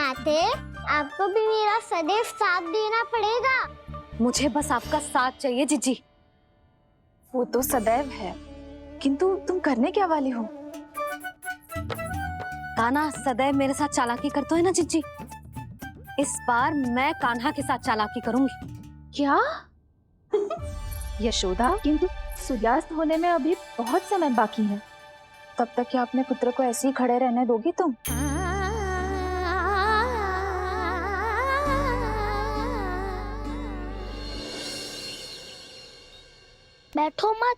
नाते आपको भी मेरा सदैव साथ देना पड़ेगा। मुझे बस आपका साथ चाहिए जिज्जी। वो तो सदैव है, किंतु तुम करने क्या वाली हो? कान्हा सदैव मेरे साथ चालाकी करता है ना जिज्जी, इस बार मैं कान्हा के साथ चालाकी करूंगी। क्या? यशोदा, किंतु सूर्यास्त होने में अभी बहुत समय बाकी है, तब तक क्या अपने पुत्र को ऐसे ही खड़े रहने दोगी तुम? बैठो मत,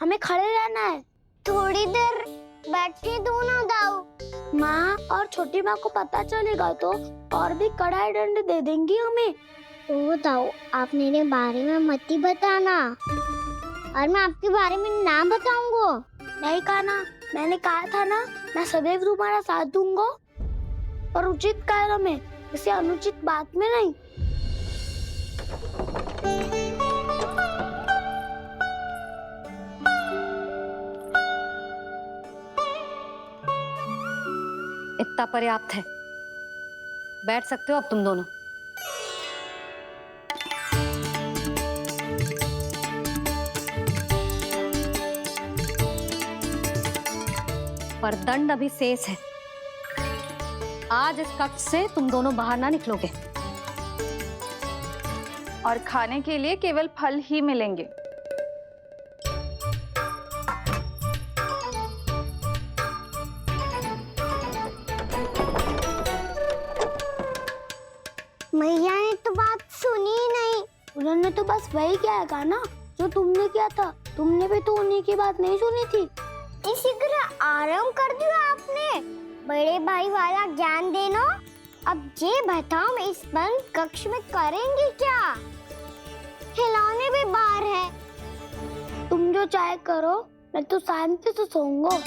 हमें खड़े रहना है। थोड़ी देर बैठे दो ना दाऊ। माँ और छोटी माँ को पता चलेगा तो और भी कड़ा दंड दे देंगी हमें। ओ दाऊ, आप मेरे बारे में मत ही बताना, और मैं आपके बारे में ना बताऊंगा। नहीं कान्हा, मैंने कहा था ना, मैं सदैव तुम्हारा साथ दूंगा, और उचित कार्य में, इसे अनुचित बात में नहीं। इतना पर्याप्त है, बैठ सकते हो अब तुम दोनों। पर दंड अभी शेष है। आज इस कक्ष से तुम दोनों बाहर ना निकलोगे, और खाने के लिए केवल फल ही मिलेंगे। मैया ने तो बात सुनी ही नहीं। उन्होंने तो बस वही किया ना जो तुमने किया था। तुमने भी तो उन्हीं की बात नहीं सुनी थी। शीघ्र आराम कर दिया आपने। बड़े भाई वाला ज्ञान देना। अब ये बताओ, इस बंद कक्ष में करेंगे क्या? खिलौने भी बाहर है। तुम जो चाहे करो, मैं तो शांति से सोऊंगा।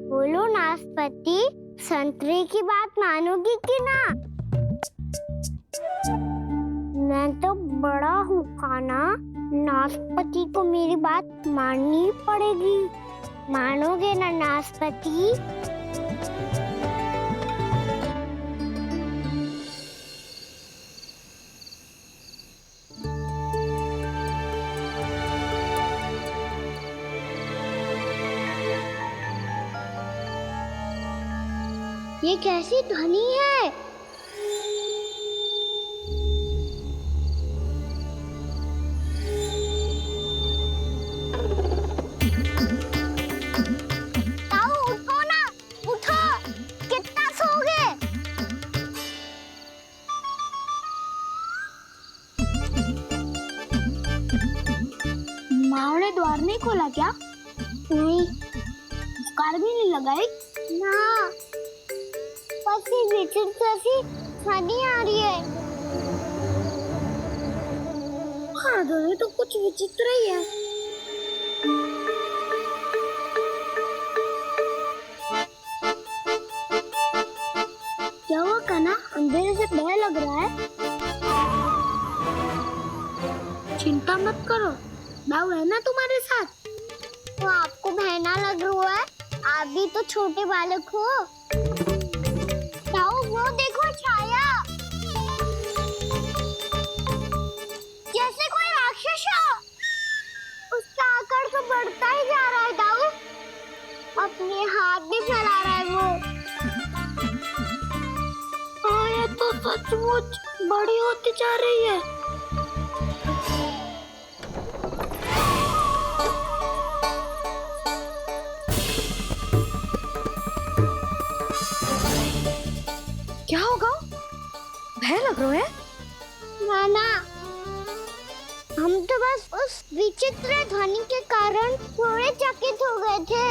बोलो नाशपाती, संतरे की बात मानोगी कि ना? मैं तो बड़ा हूँ कान्हा, नाशपाती को मेरी बात माननी पड़ेगी। मानोगे ना नाशपाती? ये कैसी ध्वनि है? ताऊ उठो ना, उठो, कितना सोओगे? माँ ने द्वार नहीं खोला क्या? नहीं। कार भी नहीं लगाई? ना, पसी विचित्र सी ध्वनि आ रही है। हाँ, ध्वनि तो कुछ विचित्र ही है। क्या हुआ कान्हा, अंधेरे से भय लग रहा है? चिंता मत करो, दाऊ है ना तुम्हारे साथ। तो आपको भय ना लग रहा है? आप भी तो छोटे बालक हो। दाऊ, वो देखो छाया, जैसे कोई राक्षस हो। उसका आकार तो बढ़ता ही जा रहा है दाऊ, अपने हाथ भी फैला रहा है वो। हाँ, ये तो सचमुच बड़ी होती जा रही है। क्या होगा? भय लग रहा है? नाना, हम तो बस उस विचित्र ध्वनि के कारण थोड़े चकित हो गए थे।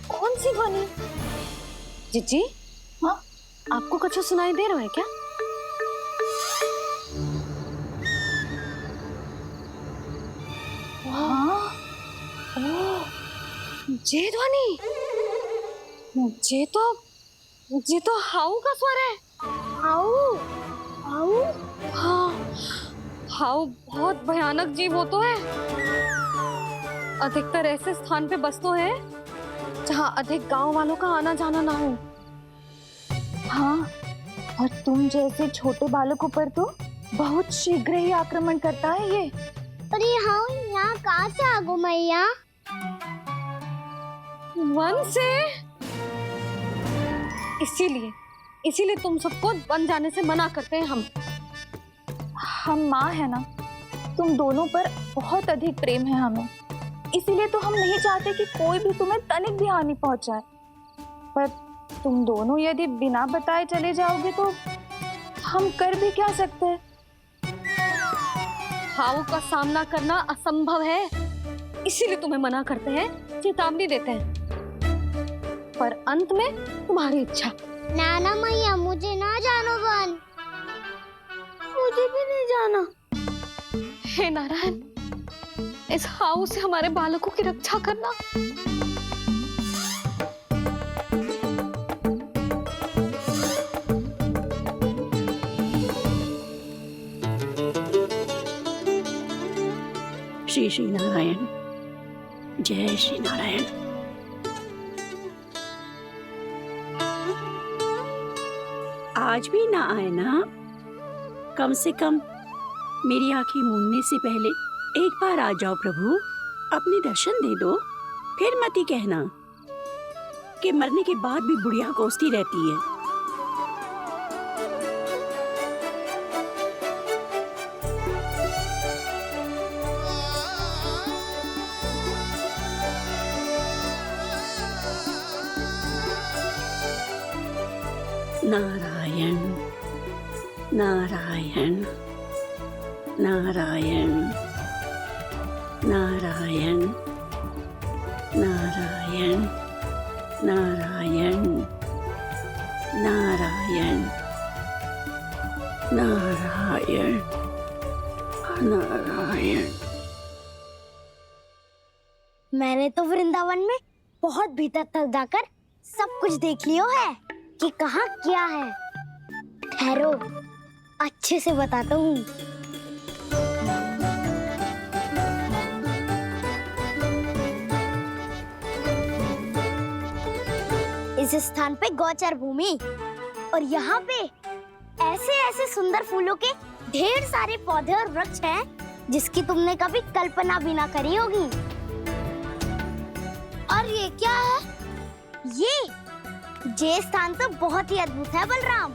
कौन सी ध्वनि? जिज्जी, हाँ? आपको कुछ सुनाई दे रहा है क्या? ये ध्वनि, ये तो हाउ का स्वर है। हाउ हाउ हाँ, हाउ बहुत भयानक जीव हो तो है। अधिकतर ऐसे स्थान पे बसते हैं जहाँ अधिक गांव वालों का आना जाना ना हो। हाँ, और तुम जैसे छोटे बालकों पर तो बहुत शीघ्र ही आक्रमण करता है ये। अरे हाँ, यहाँ कहाँ से आ गो मैया? वन से। इसीलिए तुम सबको वन जाने से मना करते हैं हम माँ है ना, तुम दोनों पर बहुत अधिक प्रेम है हमें, इसीलिए तो हम नहीं चाहते कि कोई भी तुम्हें तनिक भी हानि पहुंचाए। पर तुम दोनों यदि बिना बताए चले जाओगे तो हम कर भी क्या सकते हैं? हाउ का सामना करना असंभव है, इसीलिए तुम्हें मना करते हैं, चेतावनी देते हैं। पर अंत में तुम्हारी इच्छा। नाना मैया, मुझे ना जानो वन। मुझे भी नहीं जाना। हे नारायण, इस हाउ से हमारे बालकों की रक्षा करना। श्री श्री नारायण, जय श्री नारायण। आज भी ना आए ना? कम से कम मेरी आंखें मूंदने से पहले एक बार आ जाओ प्रभु, अपने दर्शन दे दो। फिर मत ही कहना कि मरने के बाद भी बुढ़िया कोसती रहती है। नारायण नारायण नारायण नारायण नारायण नारायण नारायण नारायण नारायण। मैंने तो वृंदावन में बहुत भीतर तक जाकर सब कुछ देख लियो है कि कहाँ क्या है। ठहरो, अच्छे से बताता हूँ। इस स्थान पे गोचर भूमि और यहाँ पे ऐसे ऐसे सुंदर फूलों के ढेर सारे पौधे और वृक्ष हैं जिसकी तुमने कभी कल्पना भी ना करी होगी। और ये क्या है? ये स्थान तो बहुत ही अद्भुत है बलराम,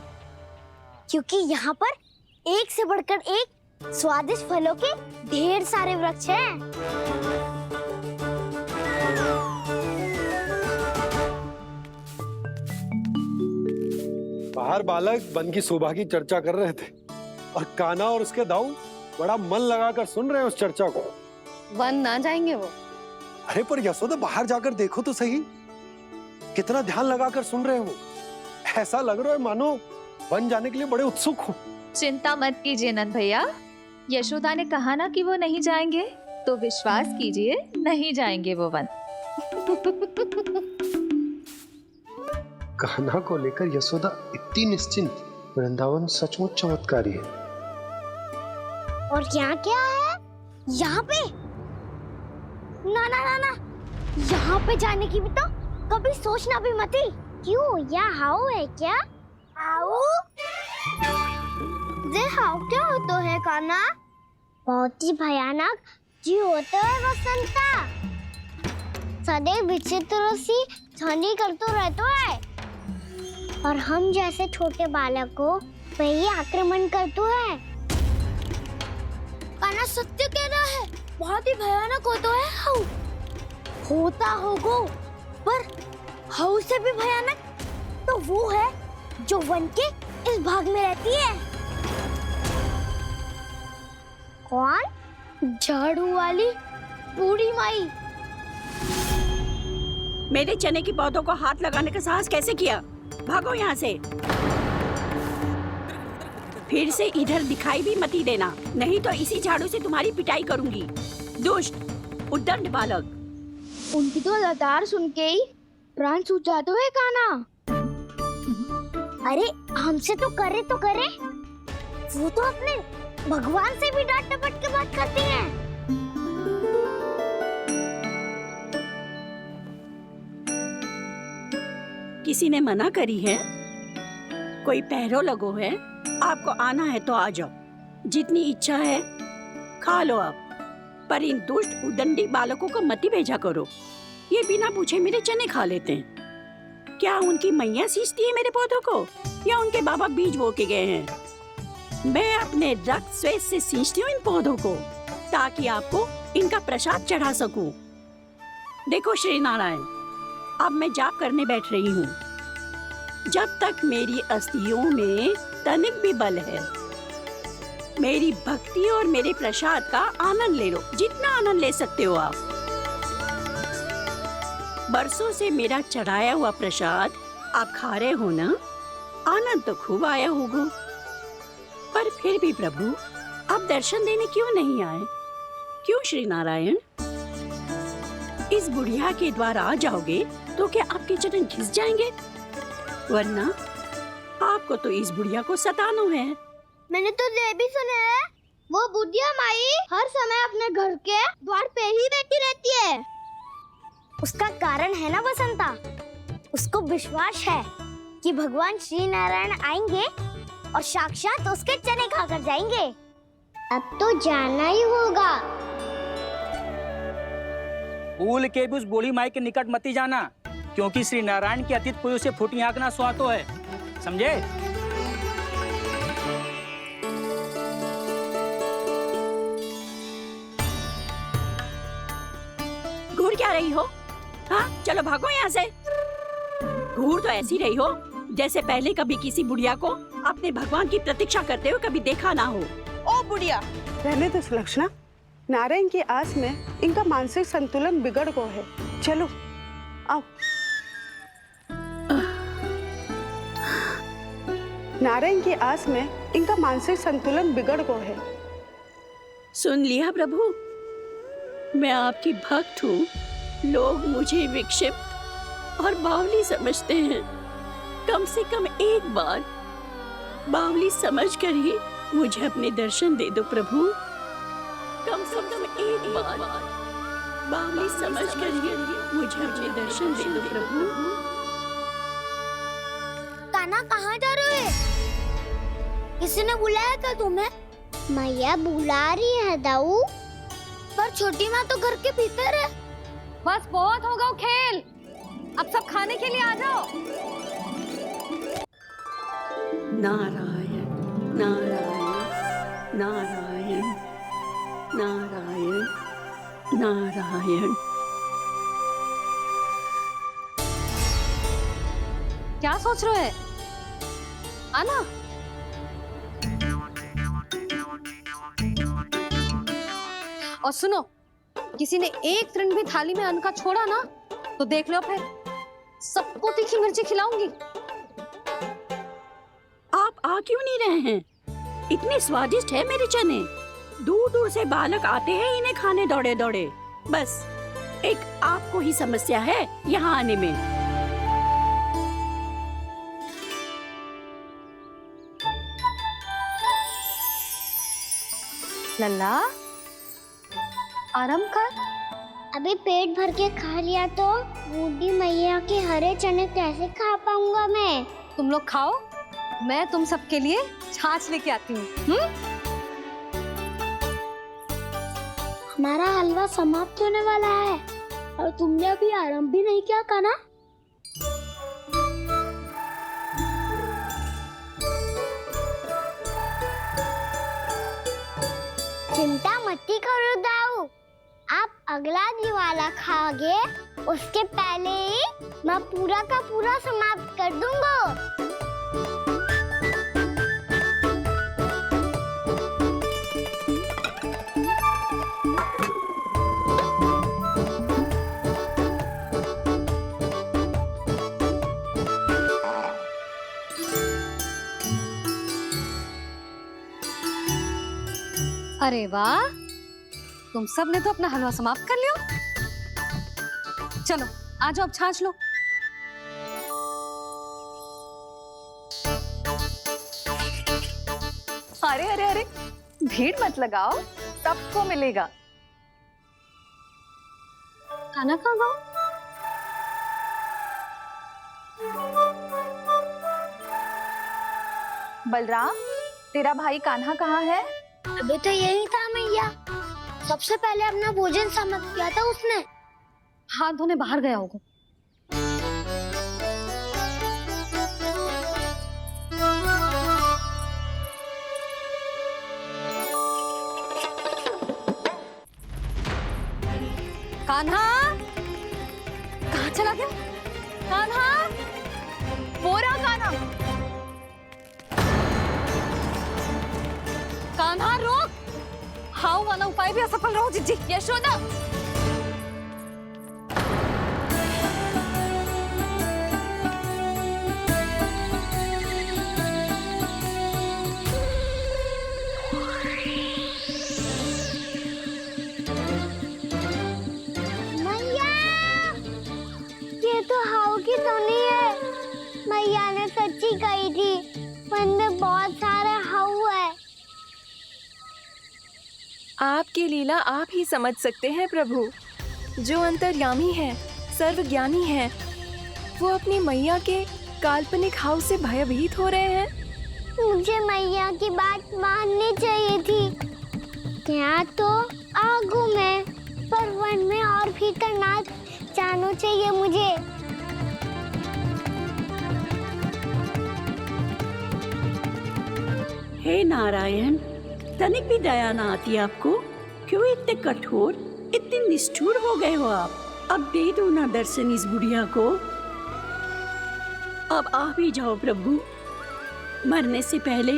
क्योंकि यहाँ पर एक से बढ़कर एक स्वादिष्ट फलों के ढेर सारे वृक्ष हैं। बाहर बालक वन की शोभा की चर्चा कर रहे थे और कान्हा और उसके दाऊ बड़ा मन लगाकर सुन रहे हैं उस चर्चा को। वन ना जाएंगे वो। अरे पर यशोदा, बाहर जाकर देखो तो सही, कितना ध्यान लगाकर सुन रहे हो। ऐसा लग रहा है मानो वन जाने के लिए बड़े उत्सुक हो। चिंता मत कीजिए नंद भैया, यशोदा ने कहा ना कि वो नहीं जाएंगे, तो विश्वास कीजिए नहीं जाएंगे वो वन। कान्हा को लेकर यशोदा इतनी निश्चिंत, वृंदावन सचमुच चमत्कारी है। और यहाँ क्या है? यहाँ पे ना ना ना ना, यहाँ पे जाने की भी तो कभी सोचना भी मत ही। क्यों, यहाँ हाउ है क्या? हाउ? ये हाउ क्या होता है कान्हा? बहुत ही भयानक जी होता है वसंता। सदैव विचित्र सी ध्वनि करते रहता है और हम जैसे छोटे बालक को वही आक्रमण करते है। कान्हा सत्य कह रहा है, बहुत ही भयानक होता है हाउ। होता होगो, पर हाउ से भी भयानक तो वो है जो वन के इस भाग में रहती है। कौन? झाड़ू वाली बूढ़ी माई। मेरे चने की पौधों को हाथ लगाने का साहस कैसे किया? भागो यहाँ से। फिर से इधर दिखाई भी मत ही देना, नहीं तो इसी झाड़ू से तुम्हारी पिटाई करूंगी। दुष्ट, उद्दंड बालक। उनकी तो लतार सुन के ही प्राण छूट जाते हुए काना। अरे हमसे तो करे वो तो अपने भगवान से भी डांट डपट के बात करती हैं। किसी ने मना करी है? कोई पहरो लगो है? आपको आना है तो आ जाओ, जितनी इच्छा है खा लो आप, पर इन दुष्ट उदंडी बालकों को मत ही भेजा करो। ये बिना पूछे मेरे चने खा लेते हैं। क्या उनकी मैया सींचती है मेरे पौधों को, या उनके बाबा बीज बो के गए हैं? मैं अपने रक्त स्वेद से सींचती हूँ इन पौधों को, ताकि आपको इनका प्रसाद चढ़ा सकूं। देखो श्री नारायण, अब मैं जाप करने बैठ रही हूँ। जब तक मेरी अस्थियों में तनिक भी बल है, मेरी भक्ति और मेरे प्रसाद का आनंद ले लो, जितना आनंद ले सकते हो आप। बरसों से मेरा चढ़ाया हुआ प्रसाद आप खा रहे हो ना, आनंद तो खूब आया होगा। पर फिर भी प्रभु आप दर्शन देने क्यों नहीं आए? क्यों श्री नारायण? इस बुढ़िया के द्वार आ जाओगे तो क्या आपके चरण घिस जाएंगे? वरना आपको तो इस बुढ़िया को सताना है। मैंने तो ये भी सुना है, वो बुढ़िया माई हर समय अपने घर के द्वार पे ही बैठी रहती है। उसका कारण है ना बसंता, उसको विश्वास है कि भगवान श्री नारायण आएंगे और साक्षात उसके चने खाकर जाएंगे। अब तो जाना ही होगा। भूल के भी उस बूढ़ी माई के निकट मत ही जाना, क्योंकि श्री नारायण की अतीत कोई उसे फूटी आंख ना सुहातो है, समझे? घूर क्या रही हो? हाँ, चलो भागो यहाँ से। घूर तो ऐसी रही हो जैसे पहले कभी किसी बुढ़िया को अपने भगवान की प्रतीक्षा करते हुए कभी देखा ना हो। ओ बुढ़िया, रहने दो सुलक्षणा। नारायण की आस में इनका मानसिक संतुलन बिगड़ गया है। चलो आओ। नारायण की आस में इनका मानसिक संतुलन बिगड़ गया है। सुन लिया प्रभु, मैं आपकी भक्त हूँ। लोग मुझे विक्षिप्त और बावली समझते हैं। कम से कम एक बार बावली समझकर ही मुझे अपने दर्शन दे दो प्रभु। कम से कम एक बार बावली समझकर ही मुझे अपने दर्शन दे दो प्रभु। कान्हा कहाँ जा रहे हो? किसी ने बुलाया था तुम्हें? मैया बुला रही है दाऊ, पर छोटी माँ तो घर के भीतर है। बस बहुत हो गया खेल, अब सब खाने के लिए आ जाओ। नारायण नारायण नारायण नारायण नारायण। क्या सोच रहे हैं? आना। और सुनो, किसी ने एक तृण भी थाली में अन्न का छोड़ा ना, तो देख लो फिर सबको तीखी मिर्ची खिलाऊंगी। आप आ क्यों नहीं रहे हैं? इतने स्वादिष्ट है मेरे चने। दूर दूर से बालक आते हैं इन्हें खाने दौड़े दौड़े। बस एक आपको ही समस्या है यहाँ आने में। लल्ला, आराम कर। अभी पेट भर के खा लिया तो बूढ़ी मैया के हरे चने कैसे खा पाऊंगा मैं? तुम लोग खाओ, मैं तुम सबके लिए छाछ लेके आती हूँ। हमारा हलवा समाप्त होने वाला है और तुमने अभी आराम भी नहीं किया कान्हा। चिंता मत करो दाऊ, आप अगला दिवाला खाओगे उसके पहले ही मैं पूरा का पूरा समाप्त कर दूंगा। अरे वाह, तुम सब ने तो अपना हलवा समाप्त कर लिया। चलो आ जाओ, अब छाछ लो। अरे अरे अरे, भीड़ मत लगाओ, सबको मिलेगा। खाना खा गो। बलराम, तेरा भाई कान्हा कहाँ है? अभी तो यही था मैया, सबसे पहले अपना भोजन समाप्त किया था उसने। हाथ धोने बाहर गया होगा। कान्हा कहाँ चला गया? कान्हा, वो रहा कान्हा। कान्हा रोक! हाउ वाला उपाय भी असफल रहो जिज्जी। यशोदा, मैया, ये तो हाउ की धुनी है। मैया ने सच्ची कही थी, वन में बहुत सारे हाउ है। आपकी लीला आप ही समझ सकते हैं प्रभु। जो अंतर्यामी है, सर्वज्ञानी है, वो अपनी मैया के काल्पनिक हाव से भयभीत हो रहे हैं। मुझे मैया की बात माननी चाहिए थी। यहाँ तो आगू में, पर वन में और भीतर ना जाना चाहिए मुझे। हे नारायण, तनिक भी दया ना आती आपको? क्यों इतने कठोर, इतने निष्ठुर हो गए हो आप? अब दे दो ना दर्शन इस बुढ़िया को। अब आ भी जाओ प्रभु। मरने से पहले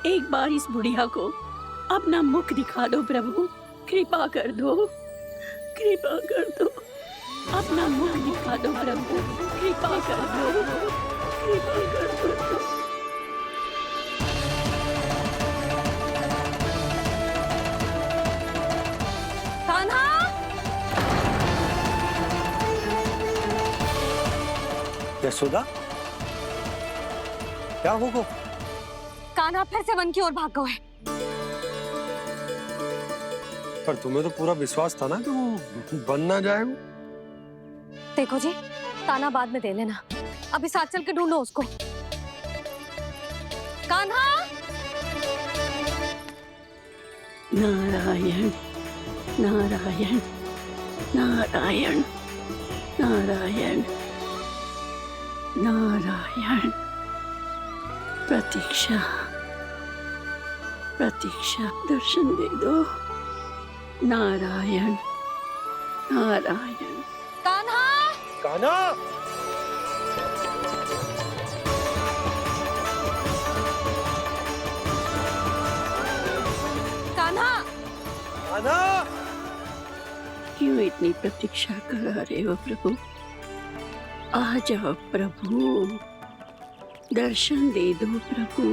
एक बार इस बुढ़िया को अपना मुख दिखा दो प्रभु। कृपा कर दो, कृपा कर दो। अपना मुख दिखा दो प्रभु, कृपा कर दो, कृपा कर दो। कान्हा! यशोदा, क्या होगा? कान्हा फिर से वन की ओर भाग गए। पर तुम्हें तो पूरा विश्वास था ना कि वो बन ना जाए। वो देखो जी, ताना बाद में दे लेना, अभी साथ चल के ढूंढो उसको। कान्हा! नारायण नारायण नारायण नारायण नारायण। प्रतीक्षा प्रतीक्षा, दर्शन दे दो। नारायण नारायण। कान्हा! कान्हा! कान्हा! कान्हा! क्यों इतनी प्रतीक्षा करा रहे हो प्रभु? आ जाओ प्रभु, दर्शन दे दो प्रभु।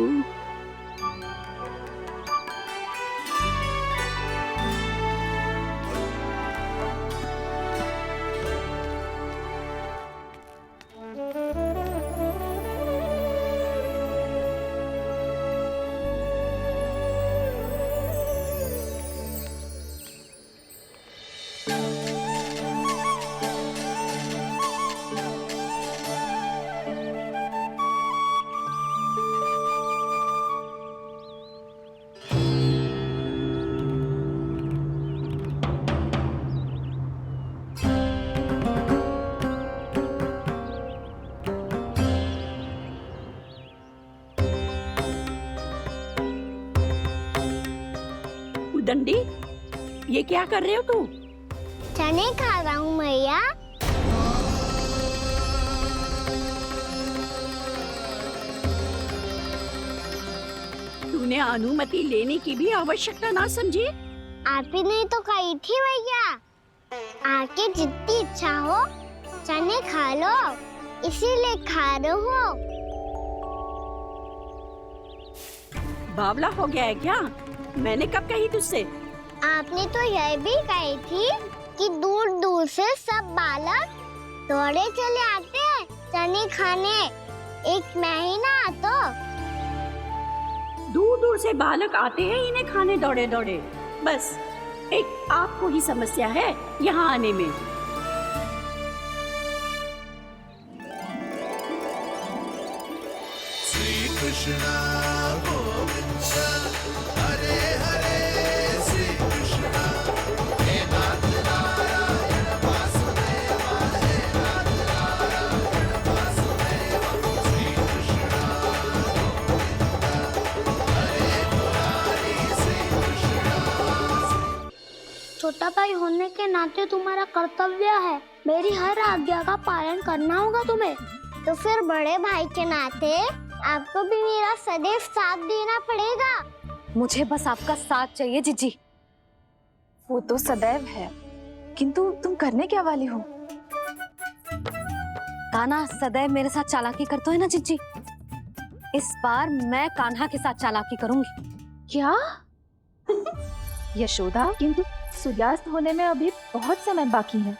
दंडी, ये क्या कर रहे हो तू? चने खा रहा हूँ मैया। तूने अनुमति लेने की भी आवश्यकता ना समझी? आप ही नहीं तो कही थी भैया, आके जितनी इच्छा हो चने खा लो, इसीलिए खा रहे हो। बावला हो गया है क्या? मैंने कब कही तुझसे? आपने तो यह भी कही थी कि दूर दूर से सब बालक दौड़े चले आते हैं चने खाने। एक महीना तो दूर दूर से बालक आते हैं इन्हें खाने दौड़े दौड़े। बस एक आपको ही समस्या है यहाँ आने में। छोटा भाई होने के नाते तुम्हारा कर्तव्य है, मेरी हर आज्ञा का पालन करना होगा तुम्हें। तो फिर बड़े भाई के नाते आपको भी मेरा सदैव साथ देना पड़ेगा। मुझे बस आपका साथ चाहिए जिज्जी। वो तो सदैव है, किंतु तुम करने क्या वाली हो? कान्हा सदैव मेरे साथ चालाकी करते है ना जिज्जी। इस बार मैं कान्हा के साथ चालाकी करूंगी। क्या? यशोदा, किंतु सूर्यास्त होने में अभी बहुत समय बाकी है।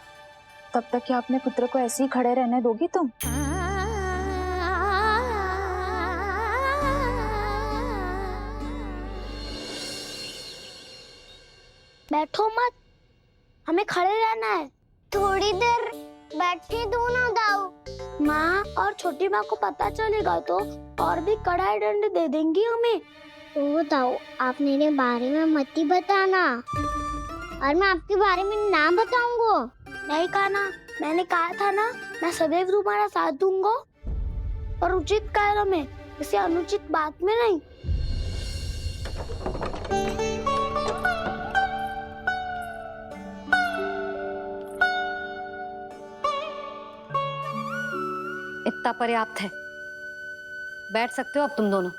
तब तक क्या अपने पुत्र को ऐसे ही खड़े रहने दोगी तुम? बैठो मत, हमें खड़े रहना है। थोड़ी देर बैठे दो ना दाऊ। माँ और छोटी माँ को पता चलेगा तो और भी कड़ा दंड दे देंगी हमें। ओ दाऊ, आप मेरे बारे में मत ही बताना और मैं आपके बारे में ना बताऊंगा। नहीं कान्हा, मैंने कहा था ना मैं सदैव तुम्हारा साथ दूंगा और उचित कार्य में, इसे अनुचित बात में नहीं। इतना पर्याप्त है, बैठ सकते हो अब तुम दोनों।